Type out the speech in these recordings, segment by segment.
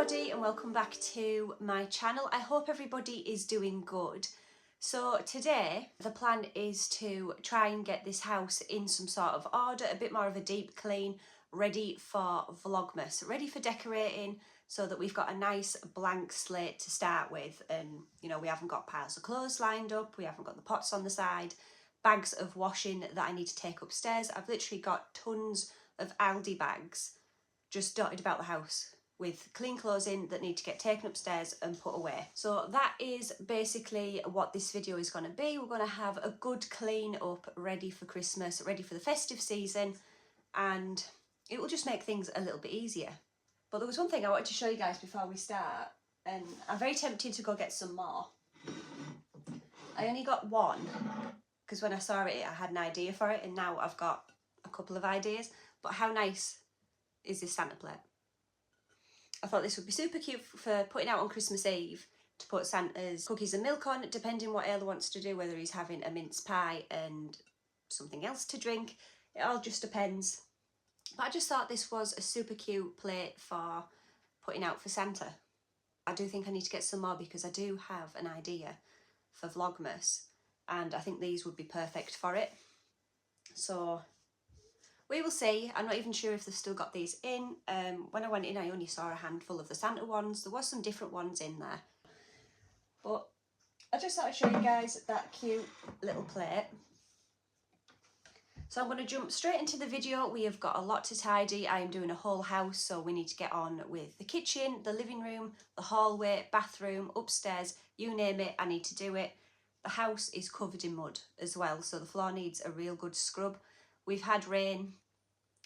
everybody and welcome back to my channel. I hope everybody is doing good. So today the plan is to try and get this house in some sort of order, a bit more of a deep clean, ready for Vlogmas, ready for decorating so that we've got a nice blank slate to start with, and you know, we haven't got piles of clothes lined up, we haven't got the pots on the side, bags of washing that I need to take upstairs. I've literally got tons of Aldi bags just dotted about the house with clean clothes in that need to get taken upstairs and put away. So that is basically what this video is going to be. We're going to have a good clean up, ready for Christmas, ready for the festive season, and it will just make things a little bit easier. But there was one thing I wanted to show you guys before we start, and I'm very tempted to go get some more. I only got one because when I saw it I had an idea for it, and now I've got a couple of ideas. But how nice is this Santa plate? I thought this would be super cute for putting out on Christmas Eve, to put Santa's cookies and milk on, depending what Ayla wants to do, whether he's having a mince pie and something else to drink. It all just depends. But I just thought this was a super cute plate for putting out for Santa. I do think I need to get some more because I do have an idea for Vlogmas, and I think these would be perfect for it. So we will see. I'm not even sure if they've still got these in. When I went in, I only saw a handful of the Santa ones. There was some different ones in there. But I just thought I'd show you guys that cute little plate. So I'm going to jump straight into the video. We have got a lot to tidy. I am doing a whole house, so we need to get on with the kitchen, the living room, the hallway, bathroom, upstairs, you name it, I need to do it. The house is covered in mud as well, so the floor needs a real good scrub. We've had rain,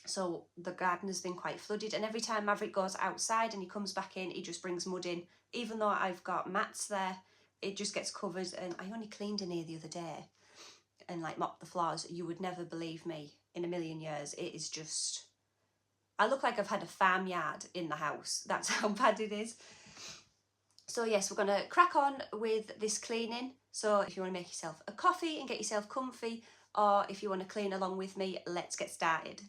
so the garden has been quite flooded, and every time Maverick goes outside and he comes back in, he just brings mud in. Even though I've got mats there, it just gets covered. And I only cleaned in here the other day and like mopped the floors. You would never believe me in a million years. It is just, I look like I've had a farmyard in the house. That's how bad it is. So yes, we're going to crack on with this cleaning. So if you want to make yourself a coffee and get yourself comfy, or if you want to clean along with me, let's get started.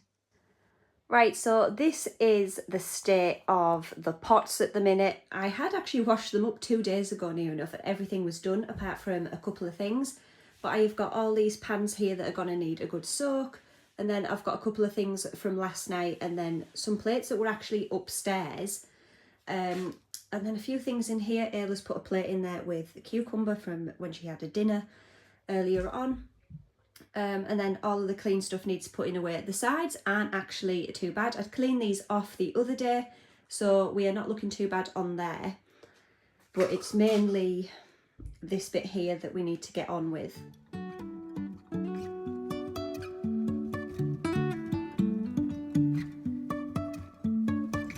Right, so this is the state of the pots at the minute. I had actually washed them up 2 days ago near enough, and everything was done apart from a couple of things. But I've got all these pans here that are going to need a good soak, and then I've got a couple of things from last night, and then some plates that were actually upstairs. And then a few things in here. Ayla's put a plate in there with a cucumber from when she had a dinner earlier on. And then all of the clean stuff needs putting away. The sides aren't actually too bad. I'd cleaned these off the other day, so we are not looking too bad on there. But it's mainly this bit here that we need to get on with.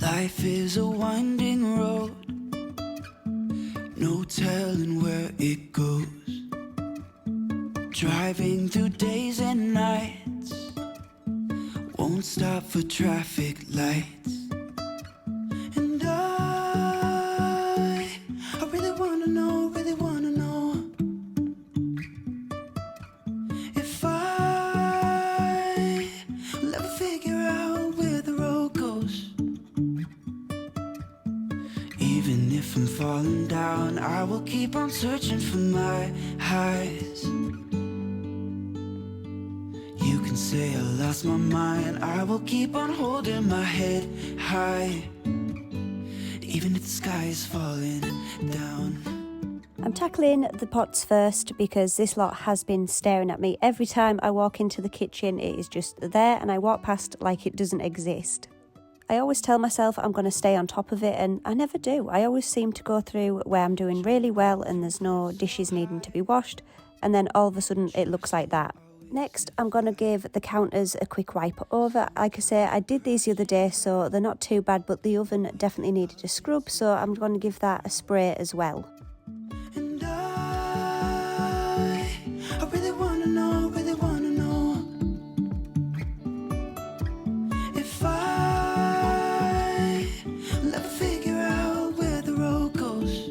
Life is a winding road, no telling where it goes. Driving through days and nights, won't stop for traffic lights. And I really wanna know, if I will ever figure out where the road goes. Even if I'm falling down, I will keep on searching for my highs. You can say I lost my mind, I will keep on holding my head high, even if the sky is falling down. I'm tackling the pots first because this lot has been staring at me. Every time I walk into the kitchen, it is just there, and I walk past like it doesn't exist. I always tell myself I'm going to stay on top of it, and I never do. I always seem to go through where I'm doing really well and there's no dishes needing to be washed, and then all of a sudden it looks like that. Next, I'm going to give the counters a quick wipe over. Like I say, I did these the other day, so they're not too bad, but the oven definitely needed a scrub, so I'm going to give that a spray as well. And I really wanna know, if I will ever figure out where the road goes.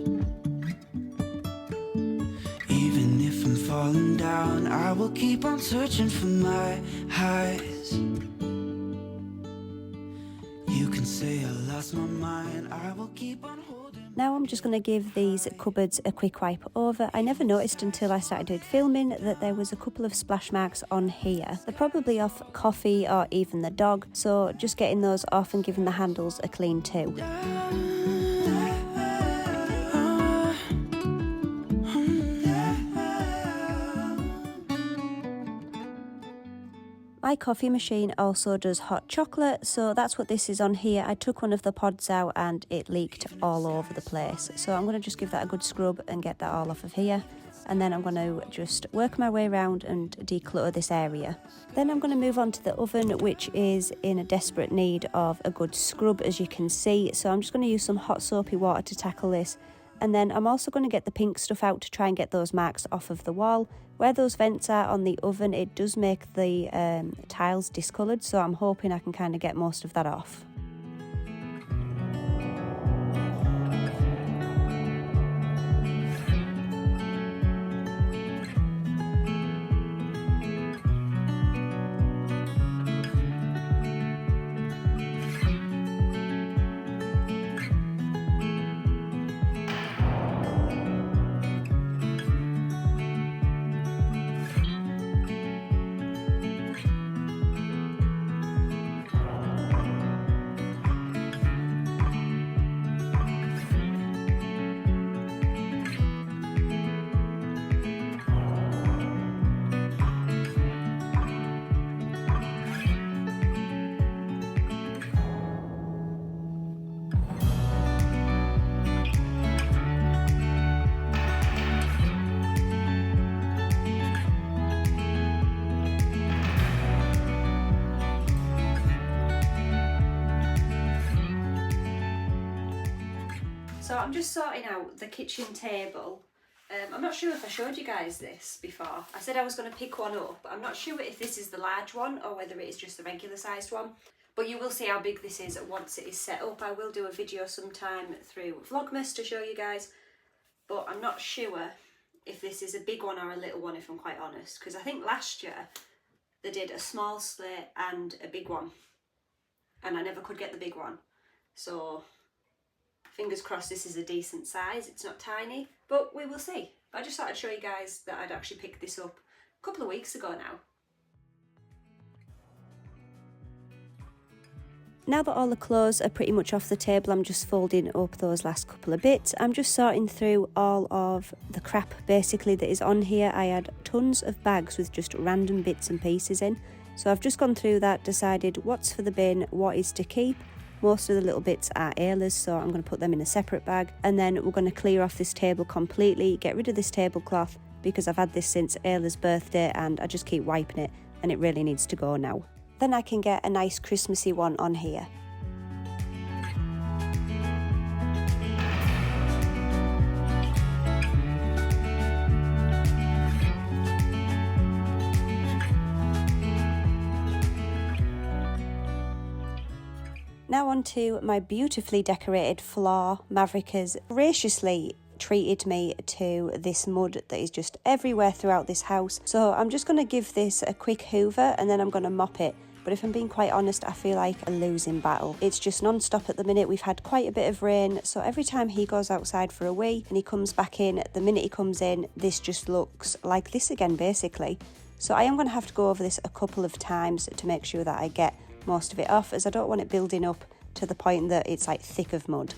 Even if I'm falling down, I will keep on searching for my highs. You can say I lost my mind, I will keep on holding. Now I'm just going to give these cupboards a quick wipe over. I never noticed until I started filming that there was a couple of splash marks on here. They're probably off coffee or even the dog, so just getting those off and giving the handles a clean too. My coffee machine also does hot chocolate, so that's what this is on here. I took one of the pods out and it leaked all over the place. So I'm going to just give that a good scrub and get that all off of here. And then I'm going to just work my way around and declutter this area. Then I'm going to move on to the oven, which is in a desperate need of a good scrub, as you can see. So I'm just going to use some hot soapy water to tackle this. And then I'm also going to get the pink stuff out to try and get those marks off of the wall. Where those vents are on the oven, it does make the tiles discoloured, so I'm hoping I can kind of get most of that off. So I'm just sorting out the kitchen table. I'm not sure if I showed you guys this before. I said I was going to pick one up, but I'm not sure if this is the large one or whether it is just the regular sized one. But you will see how big this is once it is set up. I will do a video sometime through Vlogmas to show you guys, but I'm not sure if this is a big one or a little one, if I'm quite honest, because I think last year they did a small slate and a big one, and I never could get the big one. So fingers crossed this is a decent size. It's not tiny, but we will see. But I just thought I'd show you guys that I'd actually picked this up a couple of weeks ago now. Now that all the clothes are pretty much off the table, I'm just folding up those last couple of bits. I'm just sorting through all of the crap basically that is on here. I had tons of bags with just random bits and pieces in. So I've just gone through that, decided what's for the bin, what is to keep. Most of the little bits are Ayla's, so I'm going to put them in a separate bag. And then we're going to clear off this table completely, get rid of this tablecloth, because I've had this since Ayla's birthday and I just keep wiping it and it really needs to go now. Then I can get a nice Christmassy one on here. Now on to my beautifully decorated floor. Maverick has graciously treated me to this mud that is just everywhere throughout this house. So I'm just going to give this a quick hoover and then I'm going to mop it. But if I'm being quite honest, I feel like a losing battle. It's just non-stop at the minute. We've had quite a bit of rain, so every time he goes outside for a wee and he comes back in, the minute he comes in, this just looks like this again basically. So I am going to have to go over this a couple of times to make sure that I get most of it off, as I don't want it building up to the point that it's like thick of mud.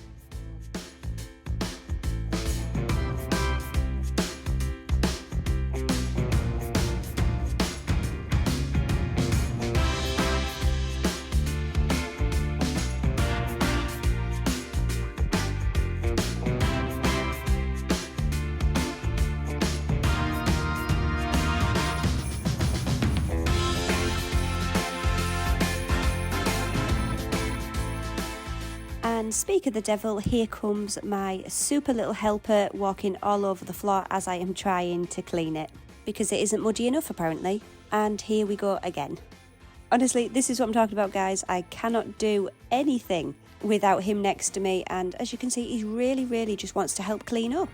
And speak of the devil, here comes my super little helper walking all over the floor as I am trying to clean it, because it isn't muddy enough apparently. And here we go again. Honestly, this is what I'm talking about, guys. I cannot do anything without him next to me, and as you can see, he really just wants to help clean up.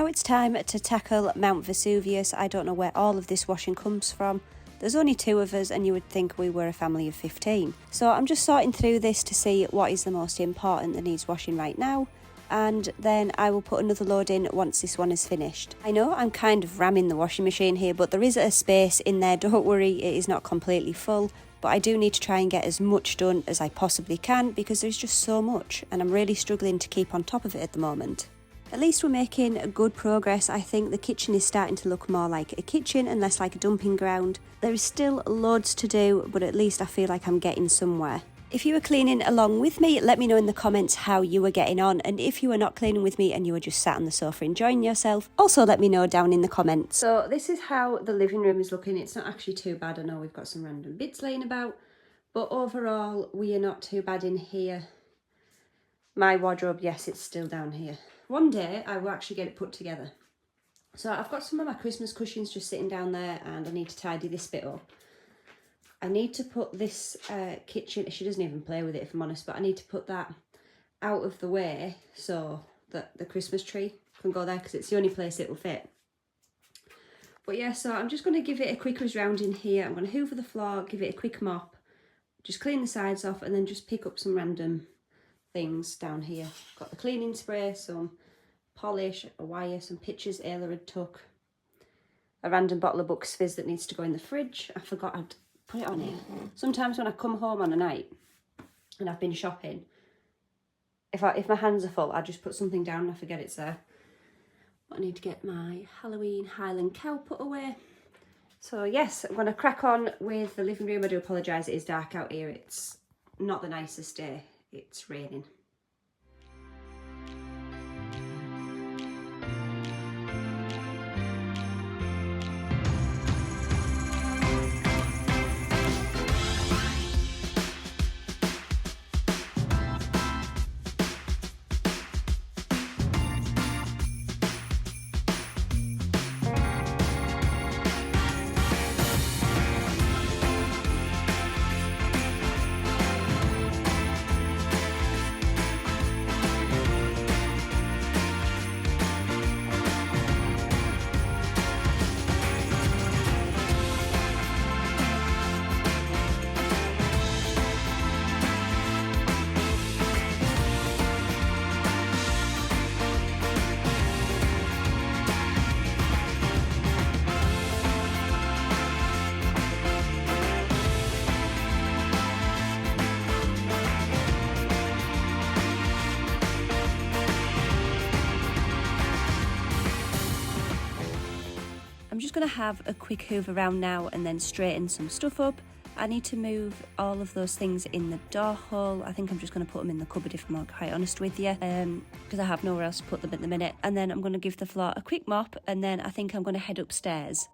Now it's time to tackle Mount Vesuvius. I don't know where all of this washing comes from. There's only 2 of us and you would think we were a family of 15. So I'm just sorting through this to see what is the most important that needs washing right now. And then I will put another load in once this one is finished. I know I'm kind of ramming the washing machine here, but there is a space in there, don't worry, it is not completely full. But I do need to try and get as much done as I possibly can because there's just so much and I'm really struggling to keep on top of it at the moment. At least we're making good progress. I think the kitchen is starting to look more like a kitchen and less like a dumping ground. There is still loads to do, but at least I feel like I'm getting somewhere. If you were cleaning along with me, let me know in the comments how you were getting on, and if you were not cleaning with me and you were just sat on the sofa enjoying yourself, also let me know down in the comments. So this is how the living room is looking. It's not actually too bad. I know we've got some random bits laying about, but overall we are not too bad in here. My wardrobe, yes, it's still down here. One day I will actually get it put together. So I've got some of my Christmas cushions just sitting down there and I need to tidy this bit up. I need to put this kitchen, she doesn't even play with it if I'm honest, but I need to put that out of the way so that the Christmas tree can go there because it's the only place it will fit. But yeah, so I'm just going to give it a quick whiz round in here. I'm going to hoover the floor, give it a quick mop, just clean the sides off and then just pick up some random things down here. Got the cleaning spray, some polish, a wire, some pictures Ayla had took, a random bottle of Bucks Fizz that needs to go in the fridge. I forgot I'd put it on here. Sometimes when I come home on a night and I've been shopping, if my hands are full, I just put something down and I forget it's there. But I need to get my Halloween Highland cow put away. So yes, I'm going to crack on with the living room. I do apologise, it is dark out here. It's not the nicest day. It's raining. I'm just going to have a quick hoover around now and then straighten some stuff up. I need to move all of those things in the door hole. I think I'm just going to put them in the cupboard if I'm quite honest with you, because I have nowhere else to put them at the minute. And then I'm going to give the floor a quick mop and then I think I'm going to head upstairs.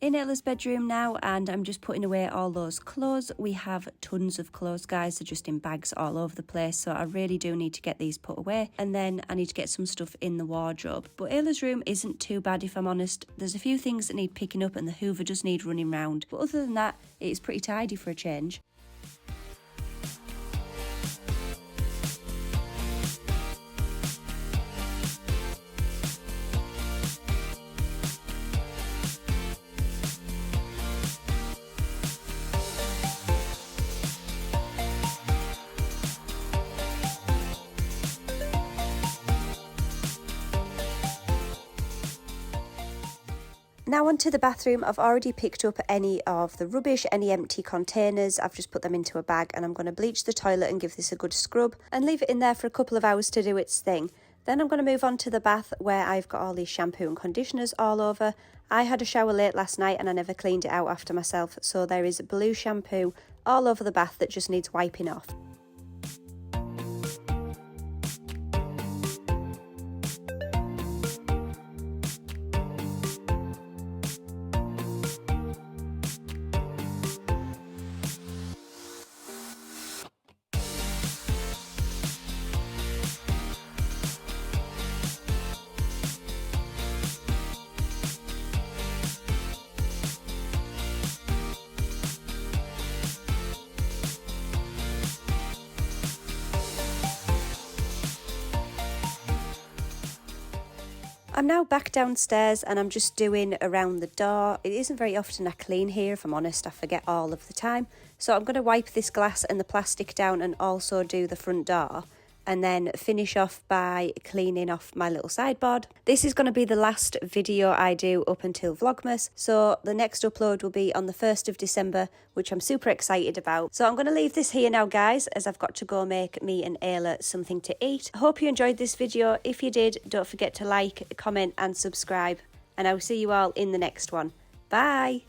In Ella's bedroom now, and I'm just putting away all those clothes. We have tons of clothes, guys. They're just in bags all over the place, so I really do need to get these put away. And then I need to get some stuff in the wardrobe. But Ella's room isn't too bad, if I'm honest. There's a few things that need picking up and the hoover does need running round. But other than that, it is pretty tidy for a change. Now onto the bathroom. I've already picked up any of the rubbish, any empty containers. I've just put them into a bag and I'm going to bleach the toilet and give this a good scrub and leave it in there for a couple of hours to do its thing. Then I'm going to move on to the bath where I've got all these shampoo and conditioners all over. I had a shower late last night and I never cleaned it out after myself, so there is blue shampoo all over the bath that just needs wiping off. I'm now back downstairs and I'm just doing around the door. It isn't very often I clean here, if I'm honest, I forget all of the time. So I'm going to wipe this glass and the plastic down and also do the front door, and then finish off by cleaning off my little sideboard. This is going to be the last video I do up until Vlogmas, so the next upload will be on the 1st of December, which I'm super excited about. So I'm going to leave this here now, guys, as I've got to go make me and Ayla something to eat. I hope you enjoyed this video. If you did, don't forget to like, comment and subscribe, and I will see you all in the next one. Bye!